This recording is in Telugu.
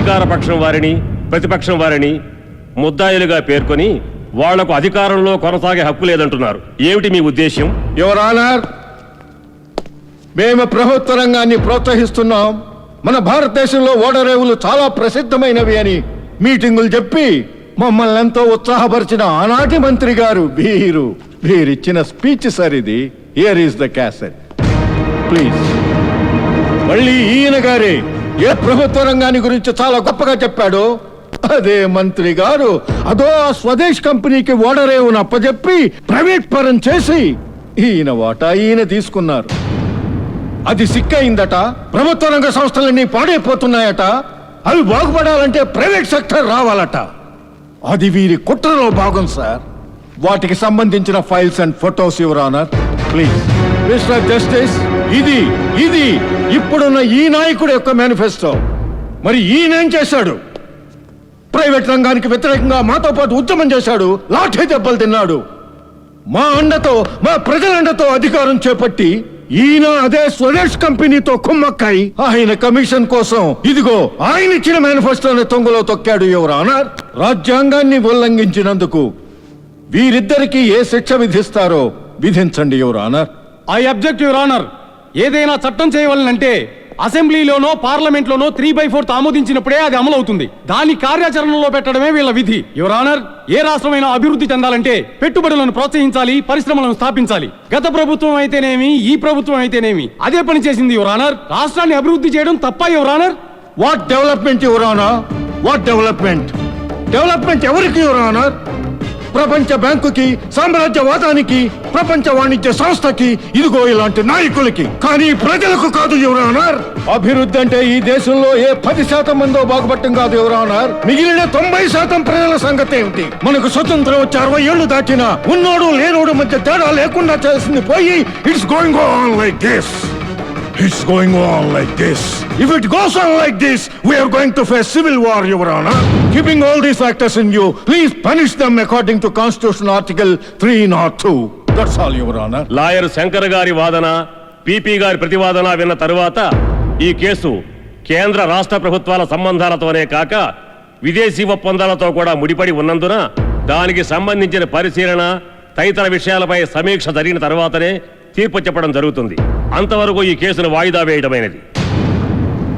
అధికార పక్షం వారిని ప్రతిపక్షం వారిని ముద్దాయిలుగా పేర్కొని వాళ్లకు అధికారంలో కొనసాగే హక్కు లేదంటున్నారు. ఏమిటి మీ ఉద్దేశ్యం? యువర్ ఆనర్, మేము ప్రభుత్వ రంగాన్ని ప్రోత్సహిస్తున్నాం. మన భారతదేశంలో ఓడరేవులు చాలా ప్రసిద్ధమైనవి అని మీటింగులు చెప్పి మమ్మల్ని ఎంతో ఉత్సాహపరిచిన ఆనాటి మంత్రి గారు వీరిచ్చిన స్పీచ్ సార్ ఇది. Here is the cassette please. మళ్ళీ ఈయన గారే ఏ ప్రభుత్వ రంగాన్ని గురించి చాలా గొప్పగా చెప్పాడో అదే మంత్రి గారు అదో స్వదేశ్ కంపెనీకి ఓడరేవును అప్పచెప్పి ప్రైవేట్ పరం చేసి ఈయన వాటా ఈయన తీసుకున్నారు. అది సిక్కయిందట. ప్రభుత్వ రంగ సంస్థలన్నీ పాడైపోతున్నాయట. అవి బాగుపడాలంటే ప్రైవేట్ సెక్టర్ రావాలట. అది వీరి కుట్రలో భాగం సార్. వాటికి సంబంధించిన files and photos your honour please. Mister justice, ఇది ఇప్పుడున్న ఈ నాయకుడు యొక్క మేనిఫెస్టో. మరి ఈయనేం చేశాడు? ప్రైవేట్ రంగానికి వ్యతిరేకంగా మాతో పాటు ఉద్యమం చేశాడు, లాఠీ దెబ్బలు తిన్నాడు. మా అండతో, మా ప్రజల అండతో అధికారం చేపట్టి ఈయన అదే స్వదేశ్ కంపెనీతో కుమ్మక్కాయి ఆయన కమిషన్ కోసం ఇదిగో ఆయన ఇచ్చిన మేనిఫెస్టోని తొంగలో తొక్కాడు యువర్ ఆనర్. రాజ్యాంగాన్ని ఉల్లంఘించినందుకు వీరిద్దరికి ఏ శిక్ష విధిస్తారో విధించండి your honour. I object your honour. ఏదైనా చట్టం చేయవలనంటే అసెంబ్లీలోనో పార్లమెంట్లోనో 3/4 ఆమోదించినప్పుడే అది అమలు అవుతుంది. దాని కార్యాచరణలో పెట్టడమే వీళ్ళ విధి. యువర్ ఆనర్, ఏ రాష్ట్రమైనా అభివృద్ధి చెందాలంటే పెట్టుబడులను ప్రోత్సహించాలి, పరిశ్రమలను స్థాపించాలి. గత ప్రభుత్వం అయితేనేమి, ఈ ప్రభుత్వం అయితేనేమి అదే పని చేసింది యువర్ ఆనర్. రాష్ట్రాన్ని అభివృద్ధి చేయడం తప్ప your honour? What development your honour? What development? Development ఎవరికి యువర్ ఆనర్? ప్రపంచ బ్యాంకుకి, సామ్రాజ్యవాదానికి, ప్రపంచ వాణిజ్య సంస్థకి, ఇదిగో ఇలాంటి నాయకులకి, కానీ ప్రజలకు కాదు యువర్ ఆనర్. అభివృద్ధి అంటే ఈ దేశంలో ఏ 10% మందో బాగుపడటం కాదు యువర్ ఆనర్. మిగిలిన 90% ప్రజల సంగతి ఏమిటి? మనకు స్వతంత్రం వచ్చి 60 ఏళ్లు దాటినా ఉన్నోడు లేనోడు మధ్య తేడా లేకుండా చేసింది పోయి it's going on like this. It's going on like this. If it goes on like this, we are going to face civil war, Your Honor. Keeping all these factors in view, please punish them according to Constitution Article 302. That's all, Your Honor. Lawyer Shankar గారి వాదన, పీపీ గారి ప్రతివాదన విన్న తరువాత ఈ కేసు కేంద్ర రాష్ట్ర ప్రభుత్వాల సంబంధాలతోనే కాక విదేశీ ఒప్పందాలతో కూడా ముడిపడి ఉన్నందున దానికి సంబంధించిన పరిశీలన తదితర విషయాలపై సమీక్ష జరిగిన తర్వాతనే తీర్పు చెప్పడం జరుగుతుంది. అంతవరకు ఈ కేసును వాయిదా వేయడమైనది.